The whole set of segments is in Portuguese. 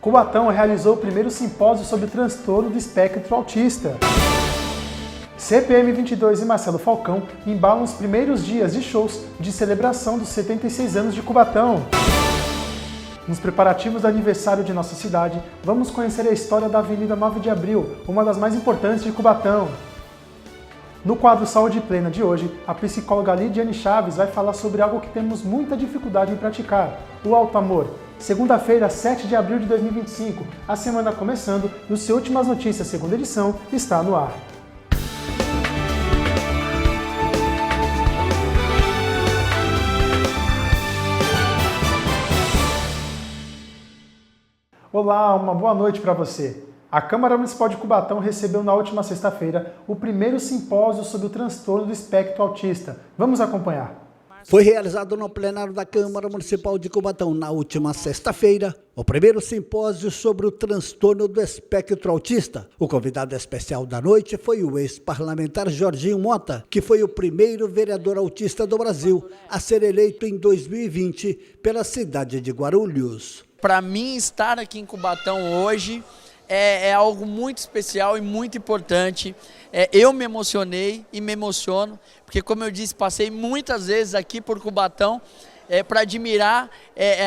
Cubatão realizou o primeiro simpósio sobre o transtorno do espectro autista. CPM 22 e Marcelo Falcão embalam os primeiros dias de shows de celebração dos 76 anos de Cubatão. Nos preparativos do aniversário de nossa cidade, vamos conhecer a história da Avenida 9 de Abril, uma das mais importantes de Cubatão. No quadro Saúde Plena de hoje, a psicóloga Lidiane Chaves vai falar sobre algo que temos muita dificuldade em praticar, o alto amor. Segunda-feira, 7 de abril de 2025, a semana começando e o seu Últimas Notícias, segunda edição, está no ar. Olá, uma boa noite para você. A Câmara Municipal de Cubatão recebeu na última sexta-feira o primeiro simpósio sobre o transtorno do espectro autista. Vamos acompanhar. Foi realizado no plenário da Câmara Municipal de Cubatão na última sexta-feira o primeiro simpósio sobre o transtorno do espectro autista. O convidado especial da noite foi o ex-parlamentar Jorginho Mota, que foi o primeiro vereador autista do Brasil a ser eleito em 2020 pela cidade de Guarulhos. Para mim, estar aqui em Cubatão hoje é algo muito especial e muito importante. Eu me emocionei e me emociono, porque, como eu disse, passei muitas vezes aqui por Cubatão para admirar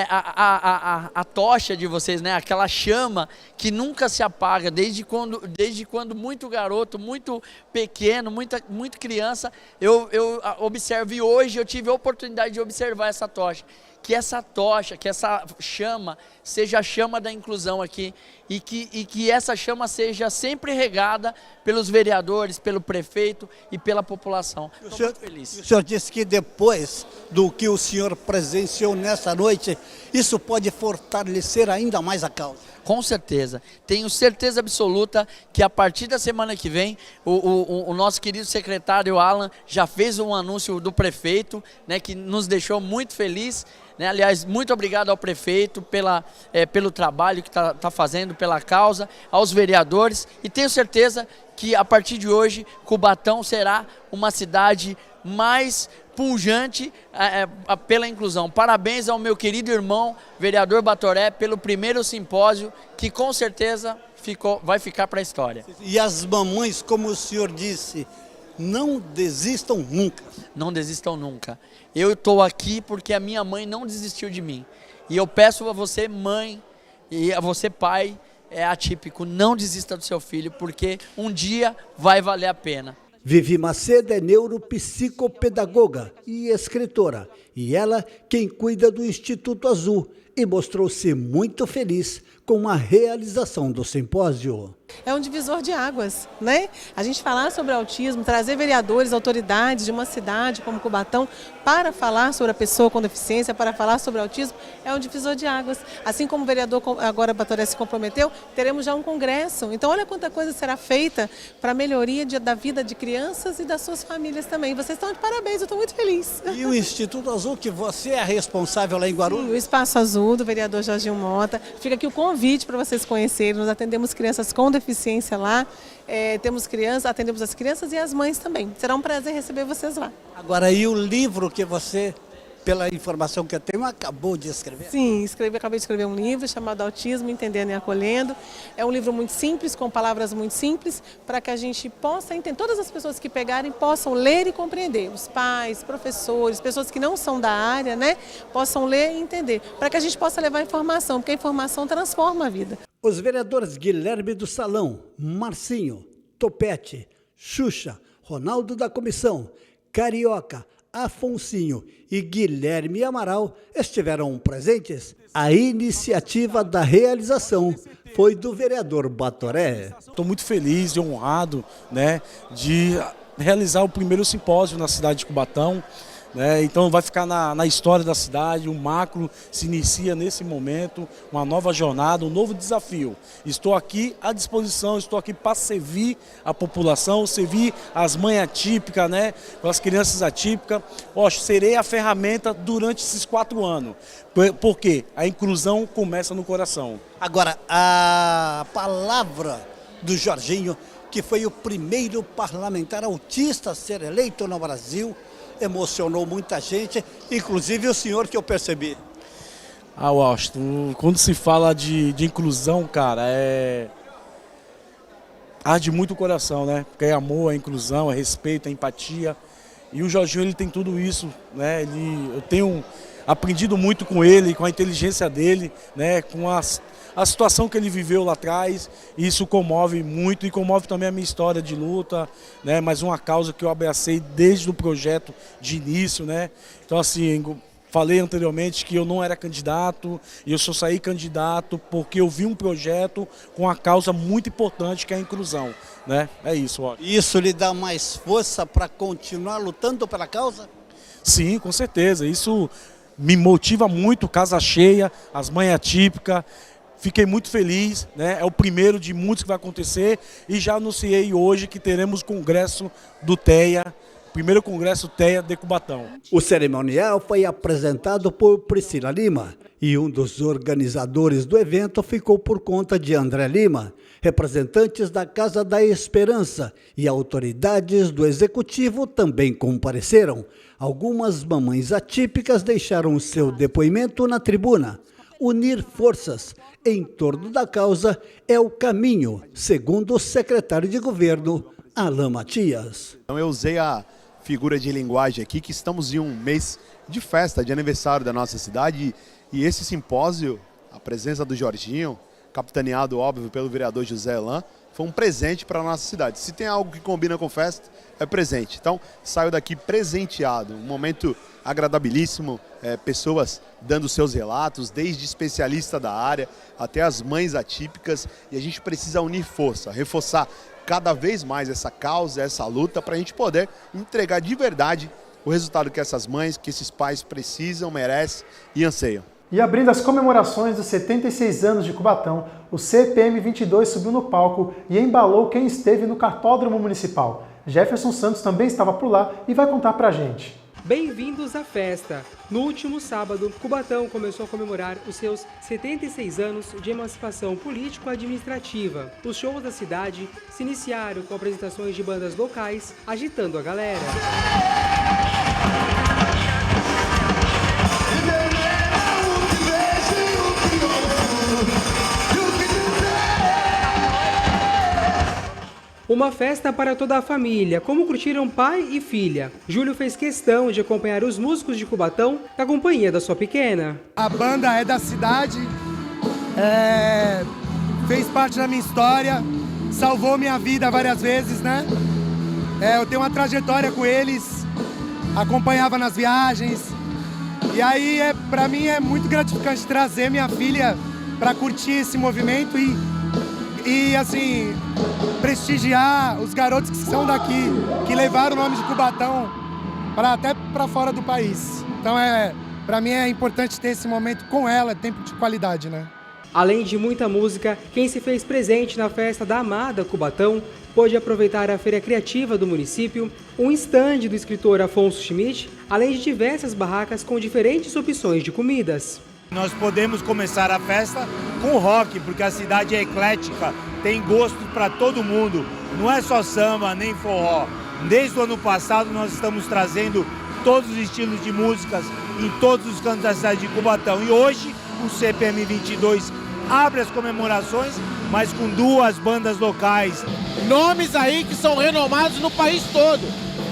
a tocha de vocês, né? Aquela chama que nunca se apaga, desde quando muito garoto, muito pequeno, muito criança, eu observo, e hoje eu tive a oportunidade de observar essa tocha. Que essa tocha, que essa chama seja a chama da inclusão aqui e que essa chama seja sempre regada pelos vereadores, pelo prefeito e pela população. Estou muito feliz. O senhor disse que depois do que o senhor presenciou nessa noite, isso pode fortalecer ainda mais a causa. Com certeza, tenho certeza absoluta que a partir da semana que vem, o nosso querido secretário Alan já fez um anúncio do prefeito, né, que nos deixou muito feliz, né? Aliás, muito obrigado ao prefeito pelo trabalho que está fazendo, pela causa, aos vereadores, e tenho certeza que a partir de hoje Cubatão será uma cidade mais pujante pela inclusão. Parabéns ao meu querido irmão, vereador Batoré, pelo primeiro simpósio, que com certeza vai ficar para a história. E as mamães, como o senhor disse, não desistam nunca. Não desistam nunca. Eu estou aqui porque a minha mãe não desistiu de mim. E eu peço a você, mãe, e a você, pai, atípico, não desista do seu filho, porque um dia vai valer a pena. Vivi Macedo é neuropsicopedagoga e escritora, e ela quem cuida do Instituto Azul, e mostrou-se muito feliz com a realização do simpósio. É um divisor de águas, né? A gente falar sobre autismo, trazer vereadores, autoridades de uma cidade como Cubatão para falar sobre a pessoa com deficiência, para falar sobre autismo, é um divisor de águas. Assim como o vereador agora Batoré se comprometeu, teremos já um congresso. Então olha quanta coisa será feita para a melhoria da vida de crianças e das suas famílias também. Vocês estão de parabéns, eu estou muito feliz. E o Instituto Azul, que você é responsável lá em Guarulhos? Sim, o Espaço Azul, do vereador Jorginho Mota. Fica aqui o convite para vocês conhecerem. Nós atendemos crianças com deficiência lá, atendemos as crianças e as mães também. Será um prazer receber vocês lá. Agora, e o livro que você, pela informação que eu tenho, acabou de escrever? Sim, acabei de escrever um livro chamado Autismo, Entendendo e Acolhendo. É um livro muito simples, com palavras muito simples, para que a gente possa entender, todas as pessoas que pegarem possam ler e compreender. Os pais, professores, pessoas que não são da área, né, possam ler e entender, para que a gente possa levar informação, porque a informação transforma a vida. Os vereadores Guilherme do Salão, Marcinho, Topete, Xuxa, Ronaldo da Comissão, Carioca, Afonsinho e Guilherme Amaral estiveram presentes. A iniciativa da realização foi do vereador Batoré. Estou muito feliz e honrado, né, de realizar o primeiro simpósio na cidade de Cubatão. Então vai ficar na história da cidade, o macro se inicia nesse momento, uma nova jornada, um novo desafio. Estou aqui à disposição, estou aqui para servir a população, servir as mães atípicas, né, as crianças atípicas. Serei a ferramenta durante esses 4 anos, porque a inclusão começa no coração. Agora, a palavra do Jorginho, que foi o primeiro parlamentar autista a ser eleito no Brasil, emocionou muita gente, inclusive o senhor, que eu percebi. Washington, quando se fala de inclusão, cara, arde muito o coração, né? Porque é amor, é inclusão, é respeito, é empatia. E o Jorginho, ele tem tudo isso, né? Eu tenho aprendido muito com ele, com a inteligência dele, né? Com a situação que ele viveu lá atrás. E isso comove muito e comove também a minha história de luta, né? Mas uma causa que eu abracei desde o projeto de início, né? Então, assim, falei anteriormente que eu não era candidato e eu só saí candidato porque eu vi um projeto com uma causa muito importante que é a inclusão, né? É isso, ó. Isso lhe dá mais força para continuar lutando pela causa? Sim, com certeza. Isso me motiva muito, casa cheia, as mães atípicas. Fiquei muito feliz, né? É o primeiro de muitos que vai acontecer e já anunciei hoje que teremos o congresso do TEA, primeiro congresso TEA de Cubatão. O cerimonial foi apresentado por Priscila Lima e um dos organizadores do evento ficou por conta de André Lima. Representantes da Casa da Esperança e autoridades do Executivo também compareceram. Algumas mamães atípicas deixaram seu depoimento na tribuna. Unir forças em torno da causa é o caminho, segundo o secretário de governo, Alan Matias. Então eu usei a figura de linguagem aqui, que estamos em um mês de festa, de aniversário da nossa cidade, e esse simpósio, a presença do Jorginho, capitaneado, óbvio, pelo vereador José Elan, foi um presente para a nossa cidade. Se tem algo que combina com festa, é presente. Então, saio daqui presenteado, um momento agradabilíssimo, pessoas dando seus relatos, desde especialista da área até as mães atípicas, e a gente precisa unir força, reforçar cada vez mais essa causa, essa luta, para a gente poder entregar de verdade o resultado que essas mães, que esses pais precisam, merecem e anseiam. E abrindo as comemorações dos 76 anos de Cubatão, o CPM 22 subiu no palco e embalou quem esteve no cartódromo municipal. Jefferson Santos também estava por lá e vai contar pra gente. Bem-vindos à festa! No último sábado, Cubatão começou a comemorar os seus 76 anos de emancipação político-administrativa. Os shows da cidade se iniciaram com apresentações de bandas locais, agitando a galera. Uma festa para toda a família, como curtiram pai e filha. Júlio fez questão de acompanhar os músicos de Cubatão na companhia da sua pequena. A banda é da cidade, fez parte da minha história, salvou minha vida várias vezes, né? Eu tenho uma trajetória com eles, acompanhava nas viagens. E aí, para mim, é muito gratificante trazer minha filha para curtir esse movimento e assim, prestigiar os garotos que são daqui, que levaram o nome de Cubatão até para fora do país. Então, para mim é importante ter esse momento com ela, tempo de qualidade, né? Além de muita música, quem se fez presente na festa da amada Cubatão pôde aproveitar a feira criativa do município, um estande do escritor Afonso Schmidt, além de diversas barracas com diferentes opções de comidas. Nós podemos começar a festa com rock, porque a cidade é eclética, tem gosto para todo mundo, não é só samba nem forró. Desde o ano passado nós estamos trazendo todos os estilos de músicas em todos os cantos da cidade de Cubatão. E hoje o CPM 22 abre as comemorações, mas com duas bandas locais. Nomes aí que são renomados no país todo.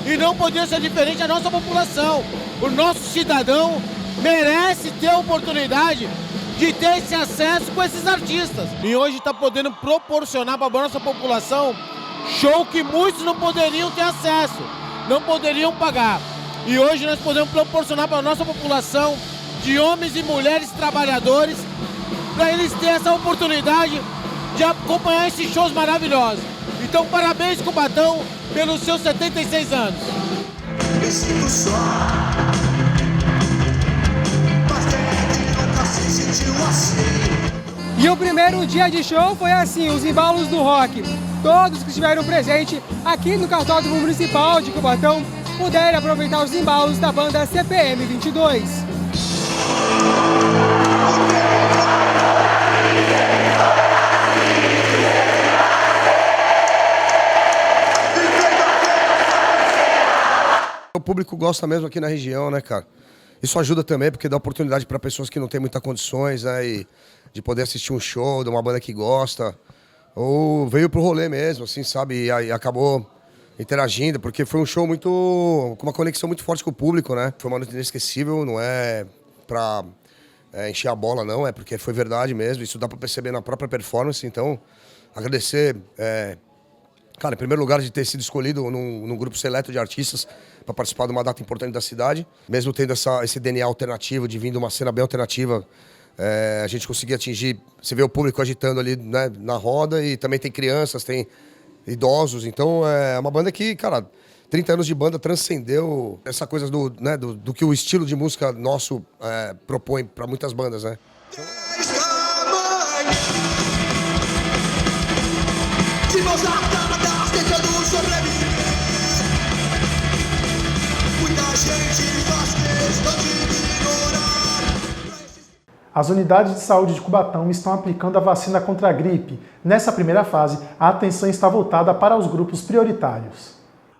E não poderia ser diferente a nossa população. O nosso cidadão merece ter a oportunidade de ter esse acesso com esses artistas. E hoje está podendo proporcionar para a nossa população show que muitos não poderiam ter acesso, não poderiam pagar. E hoje nós podemos proporcionar para a nossa população de homens e mulheres trabalhadores, para eles terem essa oportunidade de acompanhar esses shows maravilhosos. Então, parabéns, Cubatão, pelos seus 76 anos. Eu sinto só. E o primeiro dia de show foi assim, os embalos do rock. Todos que estiveram presentes aqui no Cartódromo Municipal de Cubatão puderam aproveitar os embalos da banda CPM 22. O público gosta mesmo aqui na região, né, cara? Isso ajuda também, porque dá oportunidade para pessoas que não têm muitas condições, né, e de poder assistir um show de uma banda que gosta, ou veio pro rolê mesmo, assim, sabe, e acabou interagindo, porque foi um show com uma conexão muito forte com o público, né? Foi uma noite inesquecível, não é pra encher a bola, não, é porque foi verdade mesmo, isso dá para perceber na própria performance, então agradecer, cara, em primeiro lugar de ter sido escolhido num grupo seleto de artistas para participar de uma data importante da cidade, mesmo tendo esse DNA alternativo, de vir de uma cena bem alternativa, a gente conseguia atingir, você vê o público agitando ali, né, na roda, e também tem crianças, tem idosos, então é uma banda que, cara, 30 anos de banda transcendeu essa coisa do que o estilo de música nosso propõe para muitas bandas, né? As unidades de saúde de Cubatão estão aplicando a vacina contra a gripe. Nessa primeira fase, a atenção está voltada para os grupos prioritários.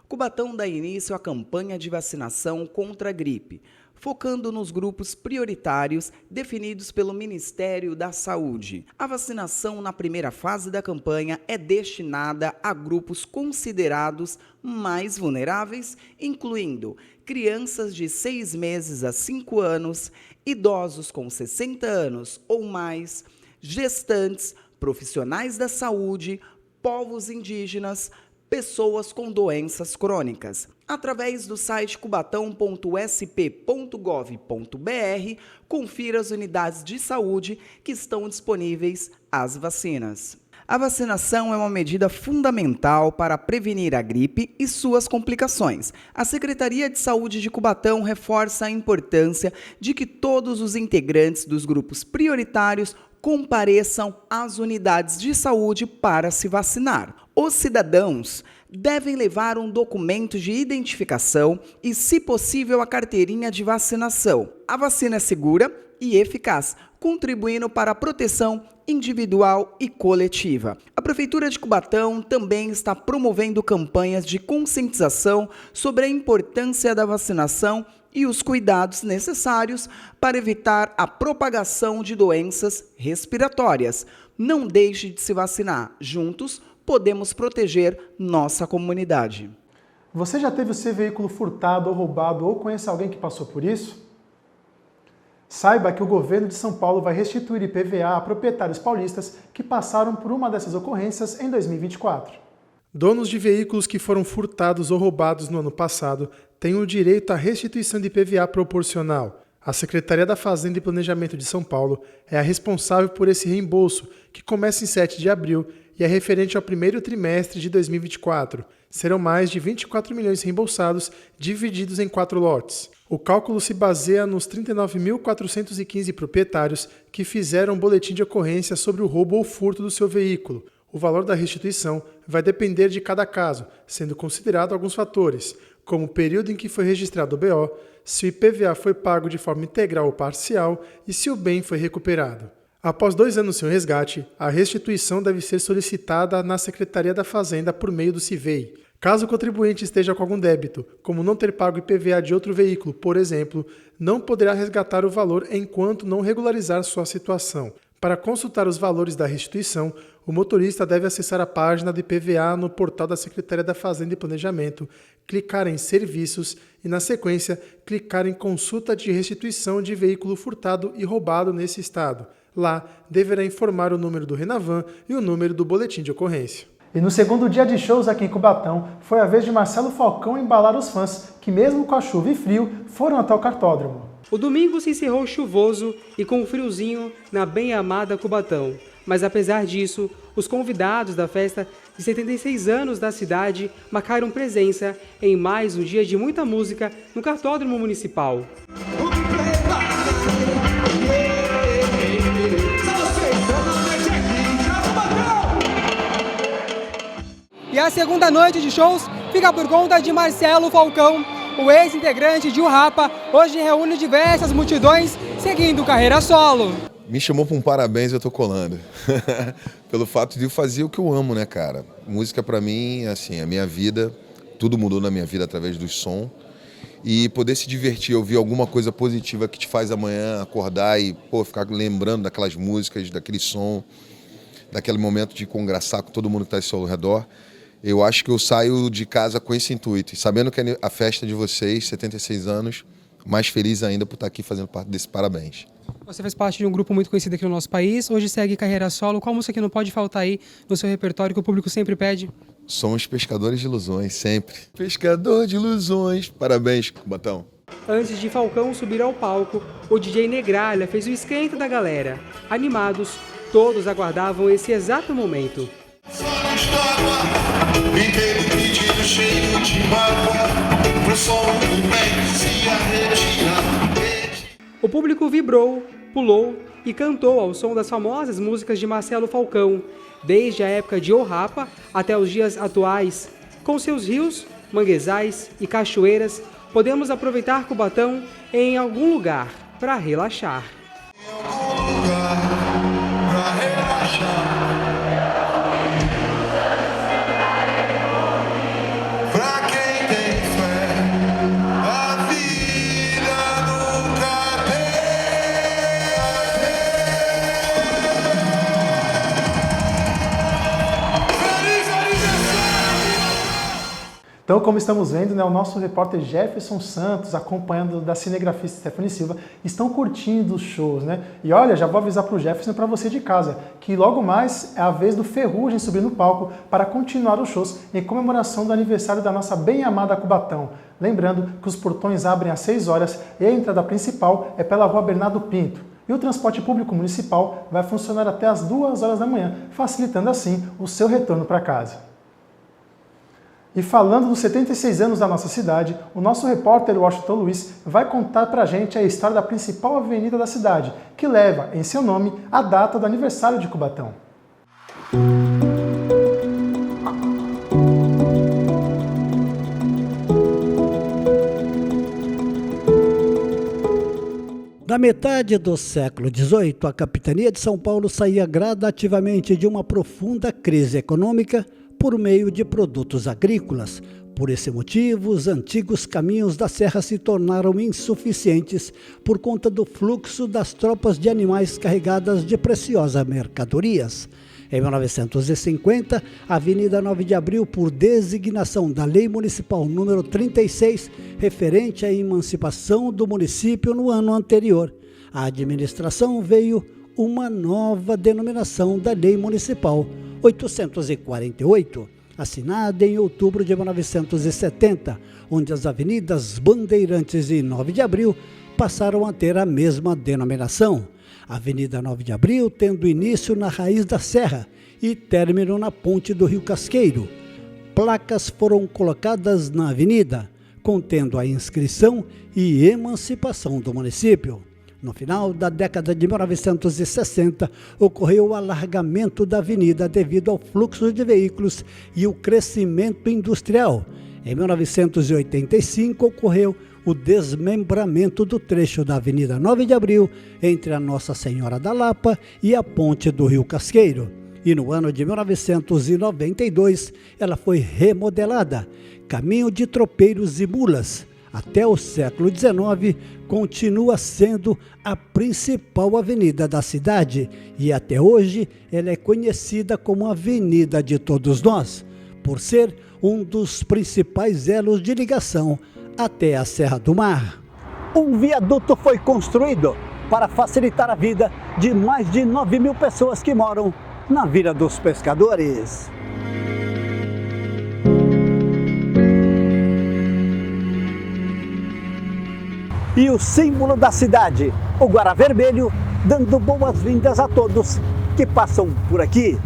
Cubatão dá início à campanha de vacinação contra a gripe, focando nos grupos prioritários definidos pelo Ministério da Saúde. A vacinação na primeira fase da campanha é destinada a grupos considerados mais vulneráveis, incluindo crianças de 6 meses a 5 anos, idosos com 60 anos ou mais, gestantes, profissionais da saúde, povos indígenas, pessoas com doenças crônicas. Através do site cubatão.sp.gov.br, confira as unidades de saúde que estão disponíveis as vacinas. A vacinação é uma medida fundamental para prevenir a gripe e suas complicações. A Secretaria de Saúde de Cubatão reforça a importância de que todos os integrantes dos grupos prioritários compareçam às unidades de saúde para se vacinar. Os cidadãos devem levar um documento de identificação e, se possível, a carteirinha de vacinação. A vacina é segura e eficaz, contribuindo para a proteção individual e coletiva. A Prefeitura de Cubatão também está promovendo campanhas de conscientização sobre a importância da vacinação e os cuidados necessários para evitar a propagação de doenças respiratórias. Não deixe de se vacinar. Juntos, podemos proteger nossa comunidade. Você já teve o seu veículo furtado ou roubado ou conhece alguém que passou por isso? Saiba que o governo de São Paulo vai restituir IPVA a proprietários paulistas que passaram por uma dessas ocorrências em 2024. Donos de veículos que foram furtados ou roubados no ano passado têm o direito à restituição de IPVA proporcional. A Secretaria da Fazenda e Planejamento de São Paulo é a responsável por esse reembolso, que começa em 7 de abril e é referente ao primeiro trimestre de 2024. Serão mais de 24 milhões reembolsados, divididos em 4 lotes. O cálculo se baseia nos 39.415 proprietários que fizeram um boletim de ocorrência sobre o roubo ou furto do seu veículo. O valor da restituição vai depender de cada caso, sendo considerado alguns fatores, como o período em que foi registrado o BO, se o IPVA foi pago de forma integral ou parcial e se o bem foi recuperado. Após 2 anos sem o resgate, a restituição deve ser solicitada na Secretaria da Fazenda por meio do CIVEI. Caso o contribuinte esteja com algum débito, como não ter pago IPVA de outro veículo, por exemplo, não poderá resgatar o valor enquanto não regularizar sua situação. Para consultar os valores da restituição, o motorista deve acessar a página do IPVA no portal da Secretaria da Fazenda e Planejamento, clicar em Serviços e, na sequência, clicar em Consulta de Restituição de Veículo Furtado e Roubado nesse estado. Lá, deverá informar o número do Renavan e o número do boletim de ocorrência. E no segundo dia de shows aqui em Cubatão, foi a vez de Marcelo Falcão embalar os fãs, que mesmo com a chuva e frio, foram até o cartódromo. O domingo se encerrou chuvoso e com um friozinho na bem amada Cubatão. Mas apesar disso, os convidados da festa de 76 anos da cidade marcaram presença em mais um dia de muita música no cartódromo municipal. E a segunda noite de shows fica por conta de Marcelo Falcão, o ex-integrante de O Rapa, hoje reúne diversas multidões seguindo carreira solo. Me chamou para um parabéns, eu tô colando. Pelo fato de eu fazer o que eu amo, né, cara? Música pra mim, assim, a minha vida, tudo mudou na minha vida através do som. e poder se divertir, ouvir alguma coisa positiva que te faz amanhã acordar e ficar lembrando daquelas músicas, daquele som, daquele momento de conversar com todo mundo que está ao seu redor. Eu acho que eu saio de casa com esse intuito, e sabendo que a festa de vocês, 76 anos, mais feliz ainda por estar aqui fazendo parte desse parabéns. Você faz parte de um grupo muito conhecido aqui no nosso país, hoje segue carreira solo. Qual música que não pode faltar aí no seu repertório que o público sempre pede? Somos pescadores de ilusões, sempre. Pescador de ilusões. Parabéns, Cubatão. Antes de Falcão subir ao palco, o DJ Negralha fez o esquenta da galera. Animados, todos aguardavam esse exato momento. O público vibrou, pulou e cantou ao som das famosas músicas de Marcelo Falcão, desde a época de O Rapa até os dias atuais. Com seus rios, manguezais e cachoeiras, podemos aproveitar Cubatão em algum lugar para relaxar. Então, como estamos vendo, o nosso repórter Jefferson Santos, acompanhando da cinegrafista Stephanie Silva, estão curtindo os shows, né? E olha, já vou avisar para o Jefferson e para você de casa, que logo mais é a vez do Ferrugem subir no palco para continuar os shows em comemoração do aniversário da nossa bem-amada Cubatão. Lembrando que os portões abrem às 6 horas e a entrada principal é pela Rua Bernardo Pinto. E o transporte público municipal vai funcionar até às 2 horas da manhã, facilitando assim o seu retorno para casa. E falando dos 76 anos da nossa cidade, o nosso repórter Washington Luiz vai contar pra gente a história da principal avenida da cidade, que leva em seu nome a data do aniversário de Cubatão. Na metade do século XVIII, a capitania de São Paulo saía gradativamente de uma profunda crise econômica por meio de produtos agrícolas. Por esse motivo, os antigos caminhos da serra se tornaram insuficientes por conta do fluxo das tropas de animais carregadas de preciosas mercadorias. Em 1950, a Avenida 9 de Abril, por designação da Lei Municipal número 36, referente à emancipação do município no ano anterior, a administração veio uma nova denominação da Lei Municipal 848, assinada em outubro de 1970, onde as avenidas Bandeirantes e 9 de Abril passaram a ter a mesma denominação. A Avenida 9 de Abril tendo início na raiz da serra e término na ponte do Rio Casqueiro. Placas foram colocadas na avenida, contendo a inscrição e emancipação do município. No final da década de 1960, ocorreu o alargamento da avenida devido ao fluxo de veículos e o crescimento industrial. Em 1985, ocorreu o desmembramento do trecho da Avenida 9 de Abril entre a Nossa Senhora da Lapa e a ponte do Rio Casqueiro. E no ano de 1992, ela foi remodelada, caminho de tropeiros e mulas. Até o século XIX, continua sendo a principal avenida da cidade e até hoje ela é conhecida como Avenida de Todos Nós, por ser um dos principais elos de ligação até a Serra do Mar. Um viaduto foi construído para facilitar a vida de mais de 9.000 pessoas que moram na Vila dos Pescadores. E o símbolo da cidade, o Guará Vermelho, dando boas-vindas a todos que passam por aqui.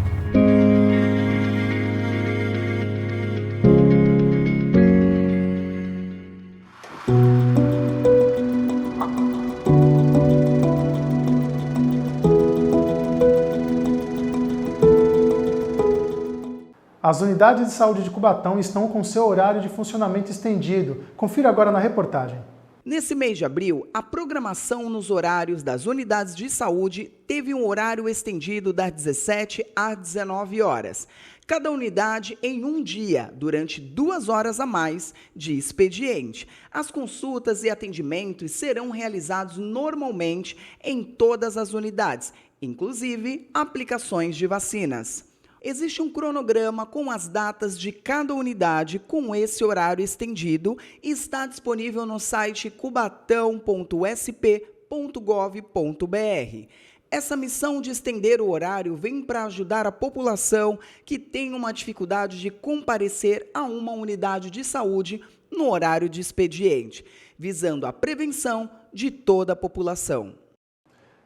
As unidades de saúde de Cubatão estão com seu horário de funcionamento estendido. Confira agora na reportagem. Nesse mês de abril, a programação nos horários das unidades de saúde teve um horário estendido das 17 às 19 horas. Cada unidade em um dia, durante 2 horas a mais de expediente. As consultas e atendimentos serão realizados normalmente em todas as unidades, inclusive aplicações de vacinas. Existe um cronograma com as datas de cada unidade com esse horário estendido e está disponível no site cubatão.sp.gov.br. Essa missão de estender o horário vem para ajudar a população que tem uma dificuldade de comparecer a uma unidade de saúde no horário de expediente, visando a prevenção de toda a população.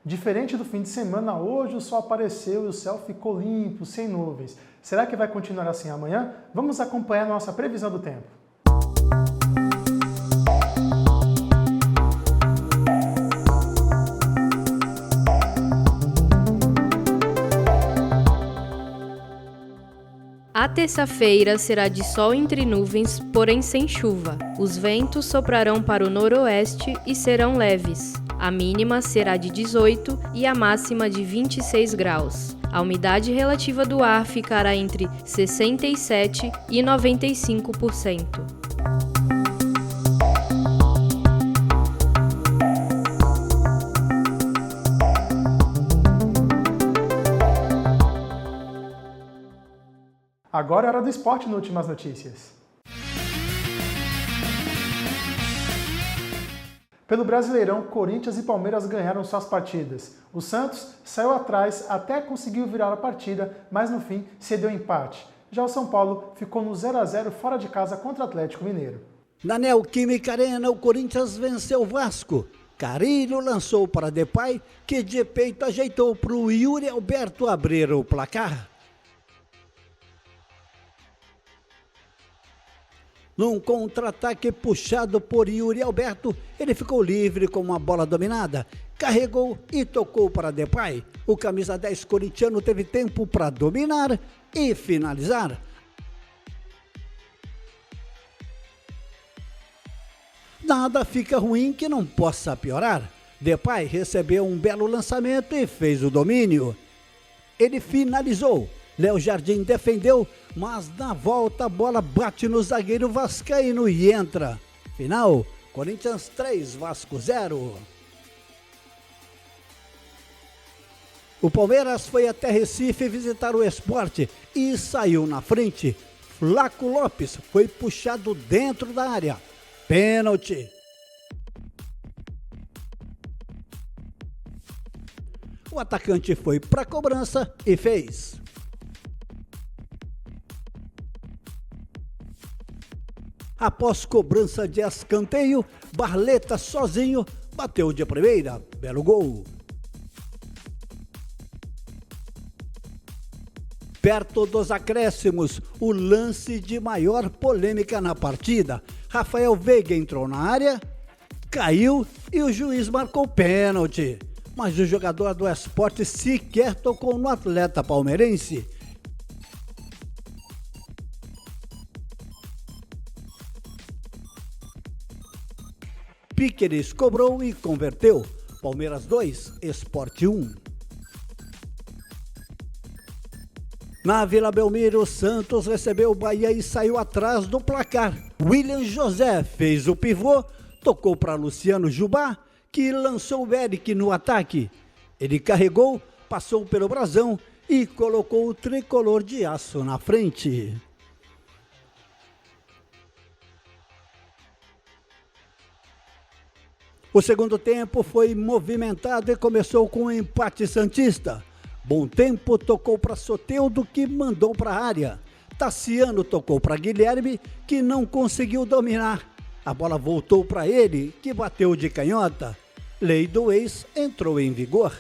Diferente do fim de semana, hoje o sol apareceu e o céu ficou limpo, sem nuvens. Será que vai continuar assim amanhã? Vamos acompanhar nossa previsão do tempo. A terça-feira será de sol entre nuvens, porém sem chuva. Os ventos soprarão para o noroeste e serão leves. A mínima será de 18 e a máxima de 26 graus. A umidade relativa do ar ficará entre 67% e 95%. Agora é hora do esporte no Últimas Notícias. Pelo Brasileirão, Corinthians e Palmeiras ganharam suas partidas. O Santos saiu atrás até conseguiu virar a partida, mas no fim cedeu empate. Já o São Paulo ficou no 0-0 fora de casa contra o Atlético Mineiro. Na Neoquímica Arena, o Corinthians venceu o Vasco. Carille lançou para Depay, que de peito ajeitou para o Yuri Alberto abrir o placar. Num contra-ataque puxado por Yuri Alberto, ele ficou livre com uma bola dominada, carregou e tocou para Depay. O camisa 10 corintiano teve tempo para dominar e finalizar. Nada fica ruim que não possa piorar. Depay recebeu um belo lançamento e fez o domínio. Ele finalizou. Léo Jardim defendeu, mas na volta a bola bate no zagueiro vascaíno e entra. Final, Corinthians 3, Vasco 0. O Palmeiras foi até Recife visitar o Sport e saiu na frente. Flaco Lopes foi puxado dentro da área. Pênalti. O atacante foi para a cobrança e fez. Após cobrança de escanteio, Barleta sozinho bateu de primeira. Belo gol. Perto dos acréscimos, o lance de maior polêmica na partida. Rafael Veiga entrou na área, caiu e o juiz marcou pênalti. Mas o jogador do Sport sequer tocou no atleta palmeirense. Piqueres cobrou e converteu. Palmeiras 2, Sport 1. Na Vila Belmiro, o Santos recebeu o Bahia e saiu atrás do placar. William José fez o pivô, tocou para Luciano Jubá, que lançou o Eric no ataque. Ele carregou, passou pelo brasão e colocou o tricolor de aço na frente. O segundo tempo foi movimentado e começou com um empate santista. Bom Tempo tocou para Soteldo, que mandou para a área. Tassiano tocou para Guilherme, que não conseguiu dominar. A bola voltou para ele, que bateu de canhota. Lei do ex entrou em vigor.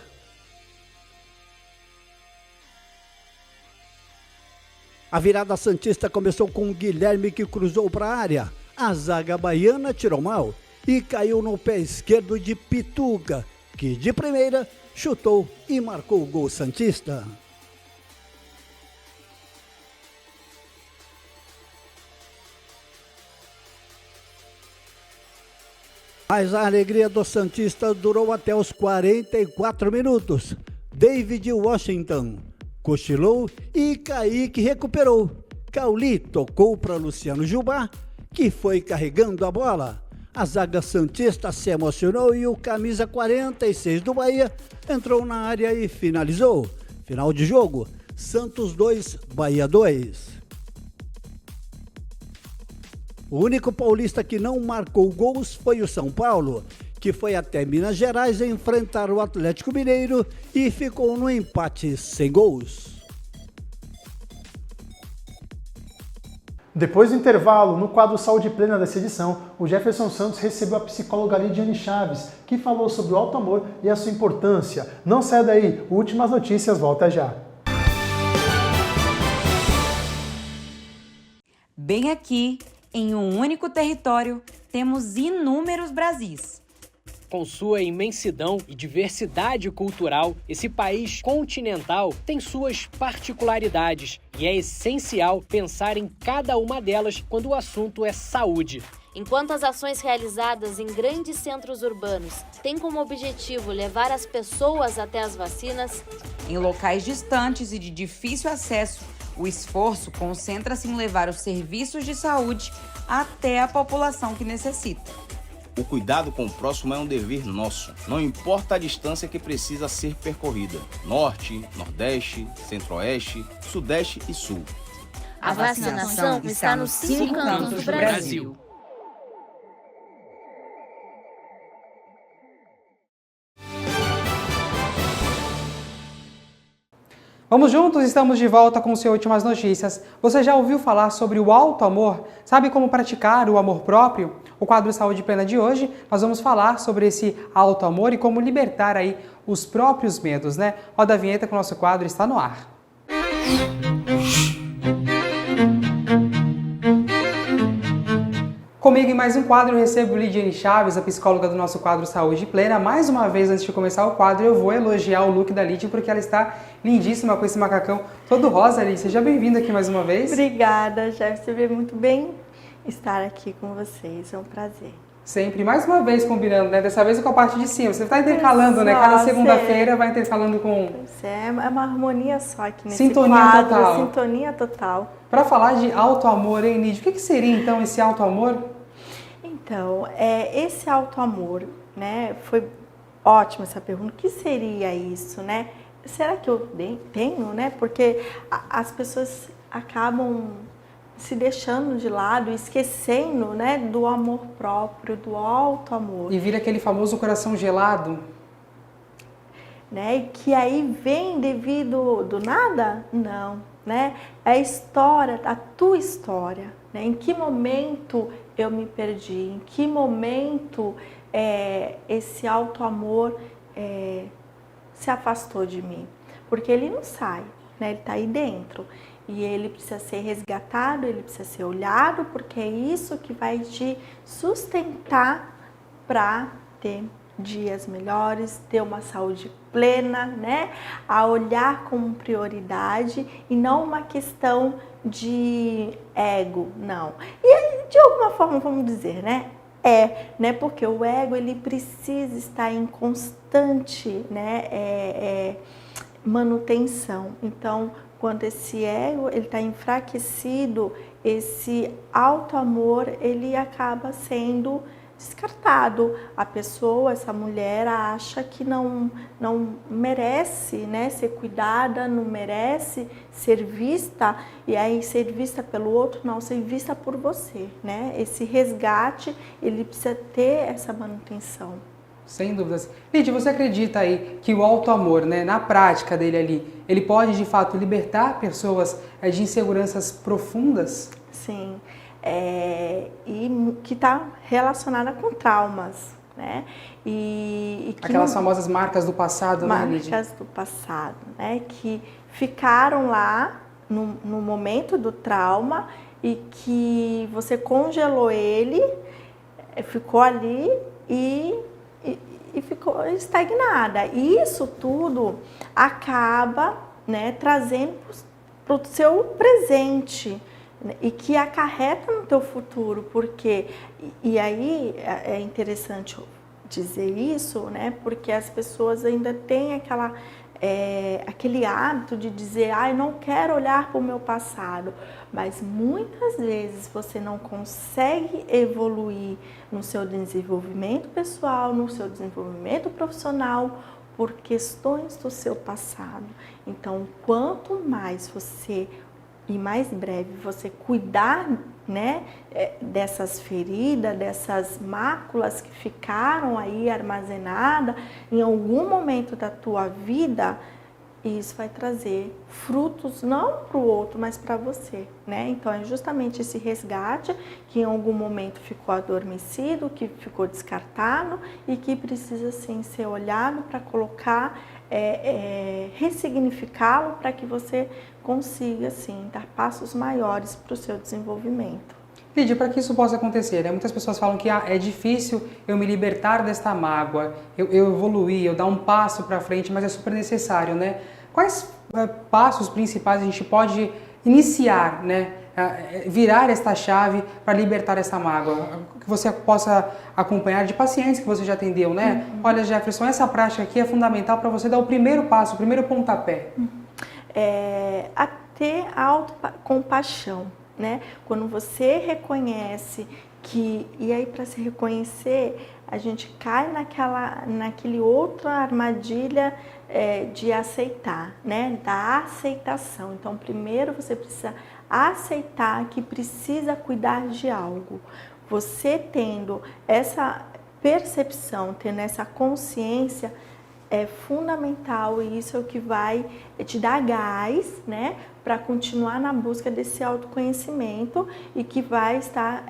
A virada santista começou com Guilherme, que cruzou para a área. A zaga baiana tirou mal e caiu no pé esquerdo de Pituca, que de primeira chutou e marcou o gol santista. Mas a alegria do santista durou até os 44 minutos. David Washington cochilou e Kaique recuperou. Cauli tocou para Luciano Gilmar, que foi carregando a bola. A zaga santista se emocionou e o camisa 46 do Bahia entrou na área e finalizou. Final de jogo, Santos 2, Bahia 2. O único paulista que não marcou gols foi o São Paulo, que foi até Minas Gerais enfrentar o Atlético Mineiro e ficou no empate sem gols. Depois do intervalo, no quadro Saúde Plena dessa edição, o Jefferson Santos recebeu a psicóloga Lidiane Chaves, que falou sobre o alto amor e a sua importância. Não saia daí, o Últimas Notícias volta já. Bem aqui, em um único território, temos inúmeros Brasis. Com sua imensidão e diversidade cultural, esse país continental tem suas particularidades e é essencial pensar em cada uma delas quando o assunto é saúde. Enquanto as ações realizadas em grandes centros urbanos têm como objetivo levar as pessoas até as vacinas, em locais distantes e de difícil acesso, o esforço concentra-se em levar os serviços de saúde até a população que necessita. O cuidado com o próximo é um dever nosso, não importa a distância que precisa ser percorrida. Norte, Nordeste, Centro-Oeste, Sudeste e Sul. A vacinação está nos 5 cantos do Brasil. Vamos juntos, estamos de volta com o seu Últimas Notícias. Você já ouviu falar sobre o alto amor? Sabe como praticar o amor próprio? O quadro Saúde Plena de hoje, nós vamos falar sobre esse alto amor e como libertar aí os próprios medos, né? Roda a vinheta que o nosso quadro está no ar. Comigo em mais um quadro eu recebo Lidiane Chaves, a psicóloga do nosso quadro Saúde Plena. Mais uma vez, antes de começar o quadro, eu vou elogiar o look da Lidiane porque ela está lindíssima com esse macacão todo rosa, Lidiane. Seja bem-vinda aqui mais uma vez. Obrigada, Jeff. Você vê muito bem estar aqui com vocês. É um prazer. Sempre, mais uma vez combinando, né? Dessa vez com a parte de cima. Você está intercalando, né? Cada segunda-feira vai intercalando com... É uma harmonia só aqui nesse sintonia quadro. Total. Sintonia total. Para falar de alto amor, hein, Lidiane? O que seria, então, esse alto amor? Então, esse alto amor, né? Foi ótima essa pergunta. O que seria isso, né? Será que eu tenho, né? Porque as pessoas acabam se deixando de lado, esquecendo, né, do amor próprio, do alto amor. E vira aquele famoso coração gelado. Né? E que aí vem devido do nada? Não, né? É a história, a tua história, né? Em que momento eu me perdi? Em que momento esse alto amor se afastou de mim? Porque ele não sai, né? Ele está aí dentro. E ele precisa ser resgatado, ele precisa ser olhado, porque é isso que vai te sustentar para ter dias melhores, ter uma saúde plena, né? A olhar como prioridade e não uma questão de ego, não. E de alguma forma, vamos dizer, né? Né? Porque o ego, ele precisa estar em constante, né? Manutenção. Então, quando esse ego ele está enfraquecido, esse alto amor ele acaba sendo descartado. A pessoa, essa mulher, acha que não merece, né, ser cuidada, não merece ser vista, e aí ser vista pelo outro, não, ser vista por você, né? Esse resgate, ele precisa ter essa manutenção. Sem dúvidas. Lidia, você acredita aí que o alto amor, né, na prática dele ali, ele pode de fato libertar pessoas de inseguranças profundas? Sim, e que está relacionada com traumas, né? E que aquelas famosas marcas do passado, né, Lidia? Marcas do passado, né? Que ficaram lá no momento do trauma e que você congelou ele, ficou ali e ficou estagnada. E isso tudo acaba, né, trazendo para o seu presente, e que acarreta no teu futuro, porque, e aí é interessante dizer isso, né, porque as pessoas ainda têm aquele hábito de dizer, eu não quero olhar para o meu passado, mas muitas vezes você não consegue evoluir no seu desenvolvimento pessoal, no seu desenvolvimento profissional, por questões do seu passado. Então, quanto mais você, e mais breve, você cuidar, né, dessas feridas, dessas máculas que ficaram aí armazenadas em algum momento da tua vida, isso vai trazer frutos não para o outro, mas para você, né? Então é justamente esse resgate que em algum momento ficou adormecido, que ficou descartado e que precisa sim ser olhado para colocar, ressignificá-lo para que você consiga sim dar passos maiores para o seu desenvolvimento. Lídia, para que isso possa acontecer, né? Muitas pessoas falam que é difícil eu me libertar desta mágoa, eu evoluir, eu dar um passo para frente, mas é super necessário, né? Quais passos principais a gente pode iniciar, né? Virar esta chave para libertar essa mágoa? Que você possa acompanhar de pacientes que você já atendeu, né? Olha, Jefferson, essa prática aqui é fundamental para você dar o primeiro passo, o primeiro pontapé. A ter autocompaixão. Né? Quando você reconhece que, e aí para se reconhecer, a gente cai naquele outra armadilha de aceitar, né? Da aceitação. Então, primeiro você precisa aceitar que precisa cuidar de algo. Você tendo essa percepção, tendo essa consciência, é fundamental, e isso é o que vai te dar gás, né, para continuar na busca desse autoconhecimento e que vai estar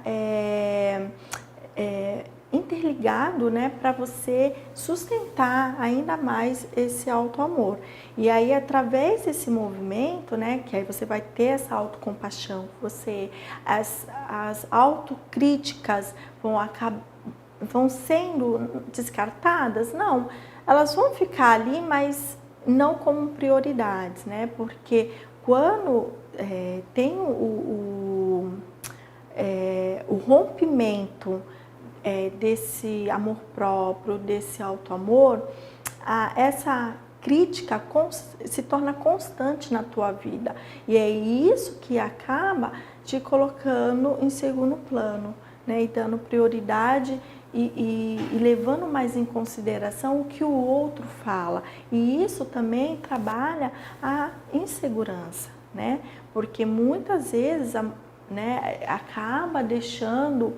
interligado, né, para você sustentar ainda mais esse autoamor. E aí, através desse movimento, né, que aí você vai ter essa autocompaixão, as autocríticas vão sendo descartadas? Não. Elas vão ficar ali, mas não como prioridades, né? Porque quando tem o rompimento desse amor próprio, desse autoamor, essa crítica se torna constante na tua vida. E é isso que acaba te colocando em segundo plano, né? E dando prioridade e levando mais em consideração o que o outro fala. E isso também trabalha a insegurança, né? Porque muitas vezes, né, acaba deixando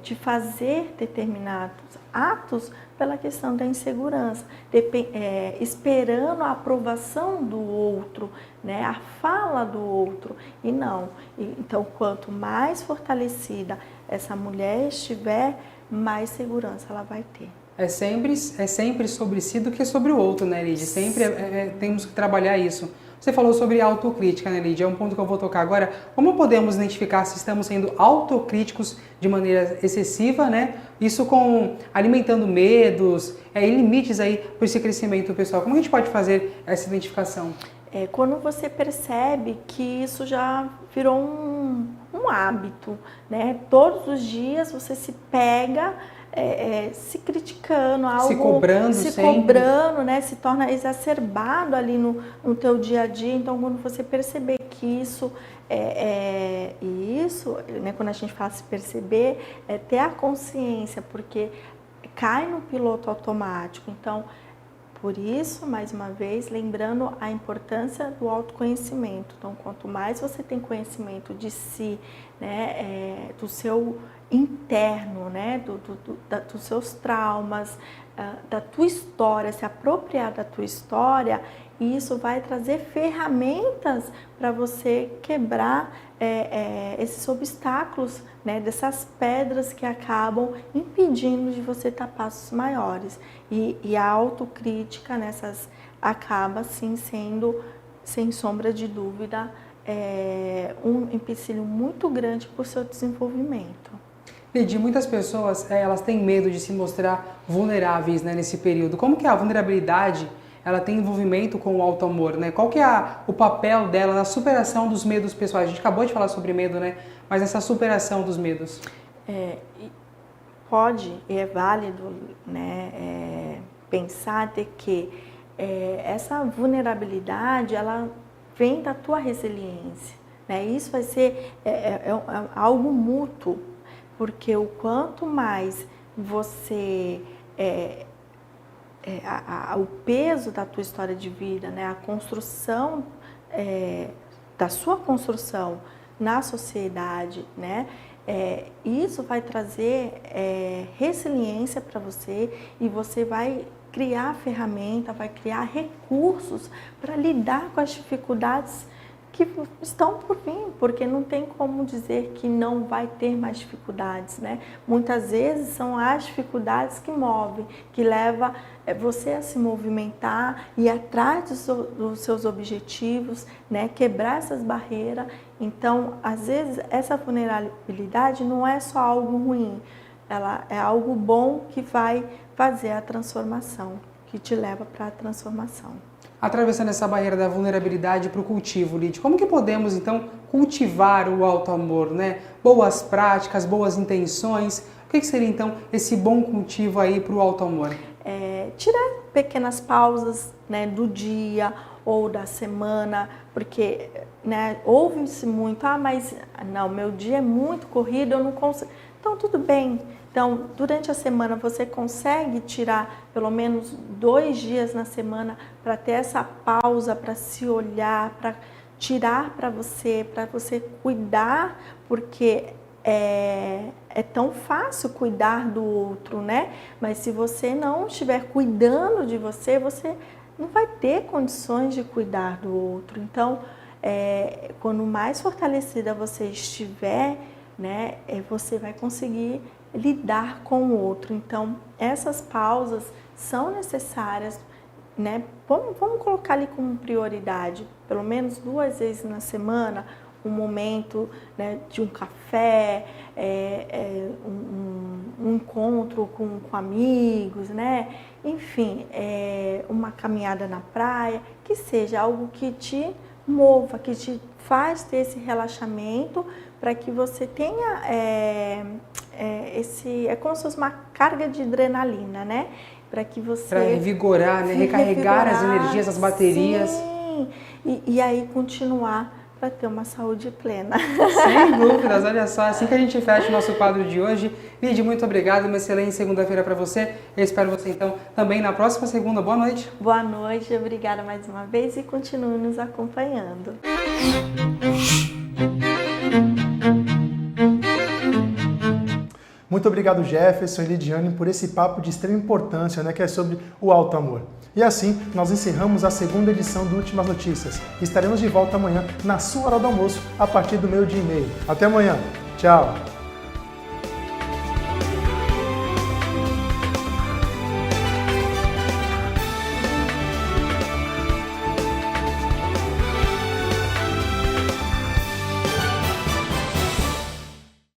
de fazer determinados atos pela questão da insegurança, esperando a aprovação do outro, né, a fala do outro, e não. Então, quanto mais fortalecida essa mulher estiver, mais segurança ela vai ter. É sempre sobre si do que sobre o outro, né, Lídia? Sempre temos que trabalhar isso. Você falou sobre autocrítica, né, Lídia? É um ponto que eu vou tocar agora. Como podemos identificar se estamos sendo autocríticos de maneira excessiva, né? Isso alimentando medos e limites aí para esse crescimento pessoal. Como a gente pode fazer essa identificação? Quando você percebe que isso já virou um hábito, né? Todos os dias você se pega se criticando, algo, se cobrando, né? Se torna exacerbado ali no teu dia a dia. Então, quando você perceber que isso né? Quando a gente fala se perceber, é ter a consciência, porque cai no piloto automático. Então, por isso, mais uma vez, lembrando a importância do autoconhecimento. Então, quanto mais você tem conhecimento de si, né, do seu interno, né, dos seus traumas, da tua história, se apropriar da tua história, isso vai trazer ferramentas para você quebrar esses obstáculos, né, dessas pedras que acabam impedindo de você dar passos maiores. E a autocrítica acaba, sim, sendo, sem sombra de dúvida, um empecilho muito grande para o seu desenvolvimento. Lídia, muitas pessoas elas têm medo de se mostrar vulneráveis, né, nesse período. Como que a vulnerabilidade ela tem envolvimento com o alto amor, né? Qual que é o papel dela na superação dos medos pessoais? A gente acabou de falar sobre medo, né? Mas essa superação dos medos. Pode e é válido, né, pensar de que essa vulnerabilidade, ela vem da tua resiliência, né? Isso vai ser algo mútuo, porque o quanto mais você o peso da tua história de vida, né, a construção da sua construção na sociedade, né, isso vai trazer resiliência para você e você vai criar ferramenta, vai criar recursos para lidar com as dificuldades que estão por vir, porque não tem como dizer que não vai ter mais dificuldades, né? Muitas vezes são as dificuldades que movem, que leva você a se movimentar e ir atrás dos seus objetivos, né? Quebrar essas barreiras. Então, às vezes, essa vulnerabilidade não é só algo ruim, ela é algo bom que vai fazer a transformação, que te leva para a transformação. Atravessando essa barreira da vulnerabilidade para o cultivo, Lídia, como que podemos, então, cultivar o alto amor, né? Boas práticas, boas intenções. O que seria, então, esse bom cultivo aí para o alto amor? Tirar pequenas pausas, né, do dia ou da semana, porque, né, ouve-se muito, mas não, meu dia é muito corrido, eu não consigo. Então, tudo bem. Então, durante a semana, você consegue tirar pelo menos 2 dias na semana para ter essa pausa, para se olhar, para tirar para você cuidar, porque é tão fácil cuidar do outro, né? Mas se você não estiver cuidando de você, você não vai ter condições de cuidar do outro. Então, quando mais fortalecida você estiver, né, você vai conseguir lidar com o outro. Então, essas pausas são necessárias, né? Vamos colocar ali como prioridade, pelo menos 2 vezes na semana, um momento, né, de um café, um encontro com amigos, né? Enfim, uma caminhada na praia, que seja algo que te mova, que te faz ter esse relaxamento, para que você tenha como se fosse uma carga de adrenalina, né? Para que você... Para revigorar, né? Recarregar as energias, as baterias. Sim, e aí continuar para ter uma saúde plena. Sem dúvidas, olha só, assim que a gente fecha o nosso quadro de hoje. Lídia, muito obrigado, uma excelente segunda-feira para você. Eu espero você, então, também na próxima segunda. Boa noite. Boa noite, obrigada mais uma vez e continue nos acompanhando. Muito obrigado, Jefferson e Lidiane, por esse papo de extrema importância, né, que é sobre o alto amor. E assim, nós encerramos a segunda edição do Últimas Notícias. Estaremos de volta amanhã, na sua hora do almoço, a partir do 12:30. Até amanhã. Tchau.